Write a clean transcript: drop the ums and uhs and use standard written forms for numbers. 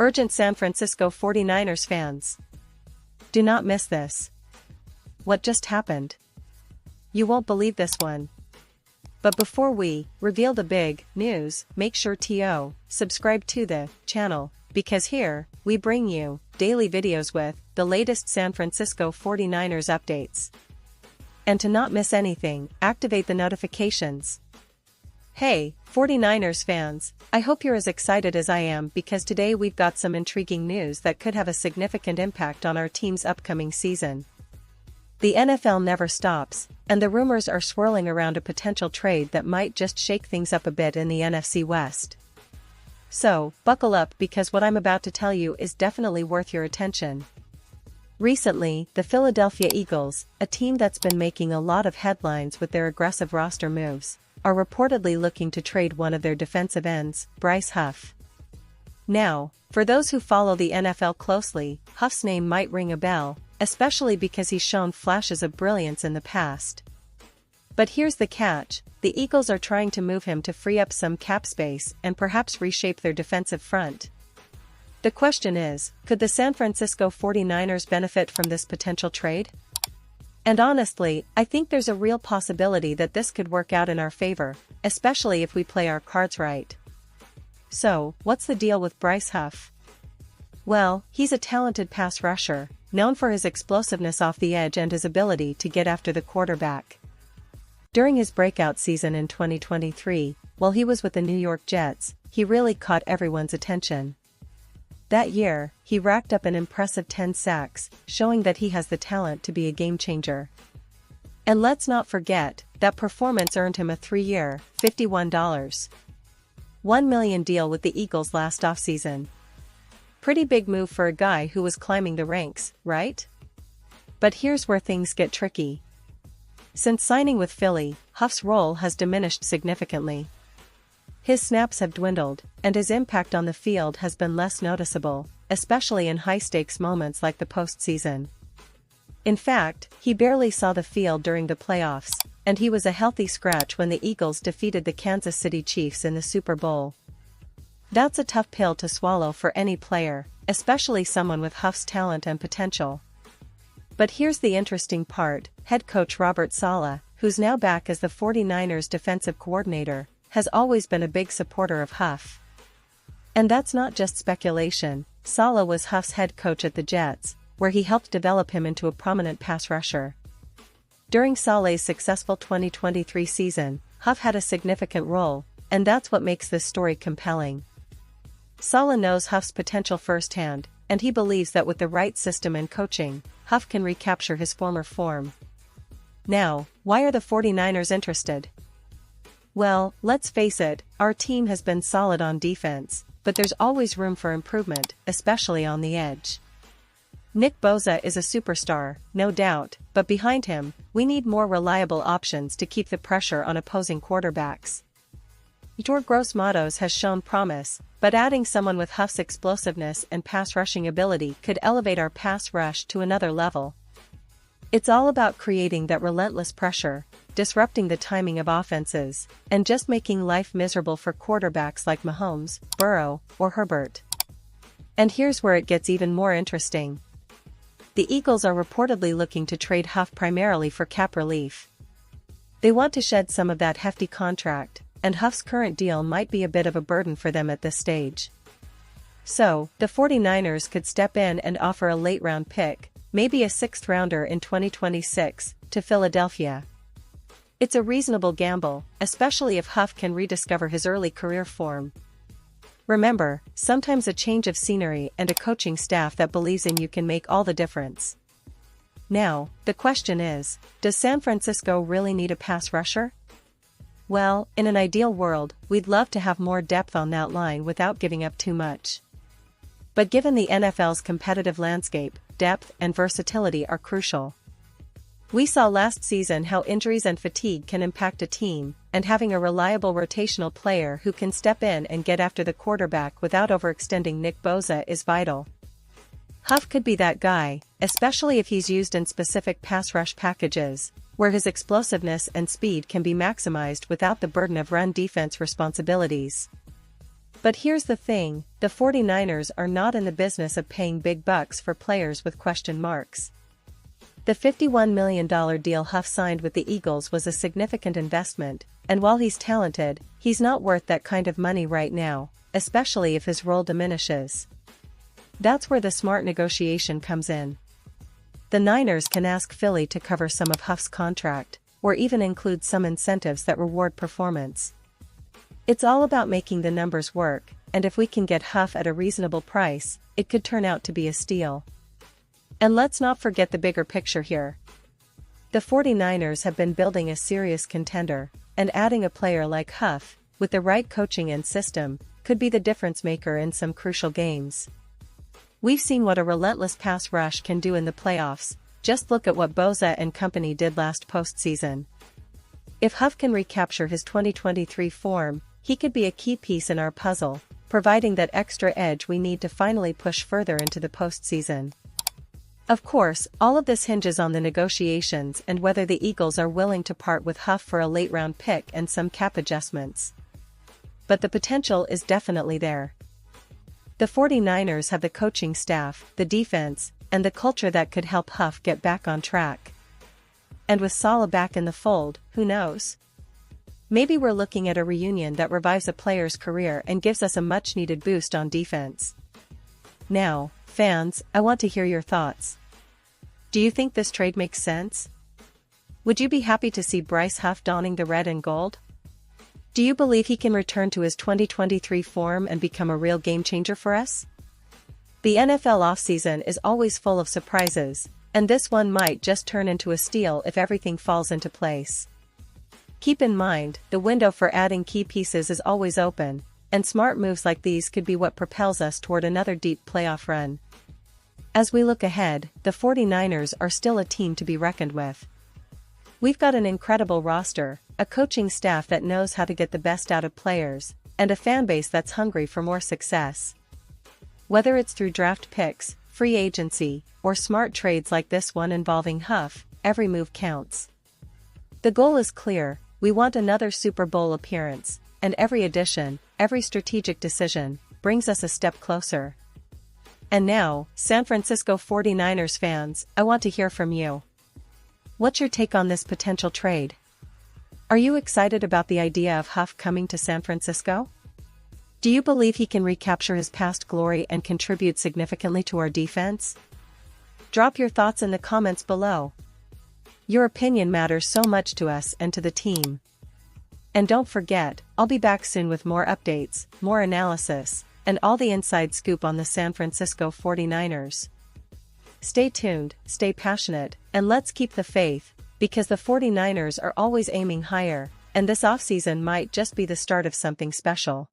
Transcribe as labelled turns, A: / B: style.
A: Urgent San Francisco 49ers fans. Do not miss this. What just happened? You won't believe this one. But before we reveal the big news, make sure to subscribe to the channel, because here, we bring you daily videos with the latest San Francisco 49ers updates. And to not miss anything, activate the notifications. Hey, 49ers fans, I hope you're as excited as I am because today we've got some intriguing news that could have a significant impact on our team's upcoming season. The NFL never stops, and the rumors are swirling around a potential trade that might just shake things up a bit in the NFC West. So, buckle up because what I'm about to tell you is definitely worth your attention. Recently, the Philadelphia Eagles, a team that's been making a lot of headlines with their aggressive roster moves, are reportedly looking to trade one of their defensive ends, Bryce Huff. Now, for those who follow the NFL closely, Huff's name might ring a bell, especially because he's shown flashes of brilliance in the past. But here's the catch, the Eagles are trying to move him to free up some cap space and perhaps reshape their defensive front. The question is, could the San Francisco 49ers benefit from this potential trade? And honestly, I think there's a real possibility that this could work out in our favor, especially if we play our cards right. So, what's the deal with Bryce Huff? Well, he's a talented pass rusher, known for his explosiveness off the edge and his ability to get after the quarterback. During his breakout season in 2023, while he was with the New York Jets, he really caught everyone's attention. That year, he racked up an impressive 10 sacks, showing that he has the talent to be a game-changer. And let's not forget, that performance earned him a 3-year, $51.1 million deal with the Eagles last offseason. Pretty big move for a guy who was climbing the ranks, right? But here's where things get tricky. Since signing with Philly, Huff's role has diminished significantly. His snaps have dwindled, and his impact on the field has been less noticeable, especially in high-stakes moments like the postseason. In fact, he barely saw the field during the playoffs, and he was a healthy scratch when the Eagles defeated the Kansas City Chiefs in the Super Bowl. That's a tough pill to swallow for any player, especially someone with Huff's talent and potential. But here's the interesting part, head coach Robert Saleh, who's now back as the 49ers defensive coordinator, has always been a big supporter of Huff. And that's not just speculation, Saleh was Huff's head coach at the Jets, where he helped develop him into a prominent pass rusher. During Saleh's successful 2023 season, Huff had a significant role, and that's what makes this story compelling. Saleh knows Huff's potential firsthand, and he believes that with the right system and coaching, Huff can recapture his former form. Now, why are the 49ers interested? Well, let's face it, our team has been solid on defense, but there's always room for improvement, especially on the edge. Nick Bosa is a superstar, no doubt, but behind him, we need more reliable options to keep the pressure on opposing quarterbacks. Yetur Gross-Matos has shown promise, but adding someone with Huff's explosiveness and pass-rushing ability could elevate our pass rush to another level. It's all about creating that relentless pressure, disrupting the timing of offenses, and just making life miserable for quarterbacks like Mahomes, Burrow, or Herbert. And here's where it gets even more interesting. The Eagles are reportedly looking to trade Huff primarily for cap relief. They want to shed some of that hefty contract, and Huff's current deal might be a bit of a burden for them at this stage. So, the 49ers could step in and offer a late-round pick, maybe a 6th-rounder in 2026, to Philadelphia. It's a reasonable gamble, especially if Huff can rediscover his early career form. Remember, sometimes a change of scenery and a coaching staff that believes in you can make all the difference. Now, the question is, does San Francisco really need a pass rusher? Well, in an ideal world, we'd love to have more depth on that line without giving up too much. But given the NFL's competitive landscape, depth and versatility are crucial. We saw last season how injuries and fatigue can impact a team, and having a reliable rotational player who can step in and get after the quarterback without overextending Nick Bosa is vital. Huff could be that guy, especially if he's used in specific pass rush packages, where his explosiveness and speed can be maximized without the burden of run defense responsibilities. But here's the thing, the 49ers are not in the business of paying big bucks for players with question marks. The $51 million deal Huff signed with the Eagles was a significant investment, and while he's talented, he's not worth that kind of money right now, especially if his role diminishes. That's where the smart negotiation comes in. The Niners can ask Philly to cover some of Huff's contract, or even include some incentives that reward performance. It's all about making the numbers work, and if we can get Huff at a reasonable price, it could turn out to be a steal. And let's not forget the bigger picture here. The 49ers have been building a serious contender, and adding a player like Huff, with the right coaching and system, could be the difference maker in some crucial games. We've seen what a relentless pass rush can do in the playoffs, just look at what Bosa and company did last postseason. If Huff can recapture his 2023 form, he could be a key piece in our puzzle, providing that extra edge we need to finally push further into the postseason. Of course, all of this hinges on the negotiations and whether the Eagles are willing to part with Huff for a late-round pick and some cap adjustments. But the potential is definitely there. The 49ers have the coaching staff, the defense, and the culture that could help Huff get back on track. And with Saleh back in the fold, who knows? Maybe we're looking at a reunion that revives a player's career and gives us a much-needed boost on defense. Now, fans, I want to hear your thoughts. Do you think this trade makes sense? Would you be happy to see Bryce Huff donning the red and gold? Do you believe he can return to his 2023 form and become a real game-changer for us? The NFL offseason is always full of surprises, and this one might just turn into a steal if everything falls into place. Keep in mind, the window for adding key pieces is always open, and smart moves like these could be what propels us toward another deep playoff run. As we look ahead, the 49ers are still a team to be reckoned with. We've got an incredible roster, a coaching staff that knows how to get the best out of players, and a fanbase that's hungry for more success. Whether it's through draft picks, free agency, or smart trades like this one involving Huff, every move counts. The goal is clear, we want another Super Bowl appearance, and every addition, every strategic decision, brings us a step closer. And now, San Francisco 49ers fans, I want to hear from you. What's your take on this potential trade? Are you excited about the idea of Huff coming to San Francisco? Do you believe he can recapture his past glory and contribute significantly to our defense? Drop your thoughts in the comments below. Your opinion matters so much to us and to the team. And don't forget, I'll be back soon with more updates, more analysis, and all the inside scoop on the San Francisco 49ers. Stay tuned, stay passionate, and let's keep the faith, because the 49ers are always aiming higher, and this offseason might just be the start of something special.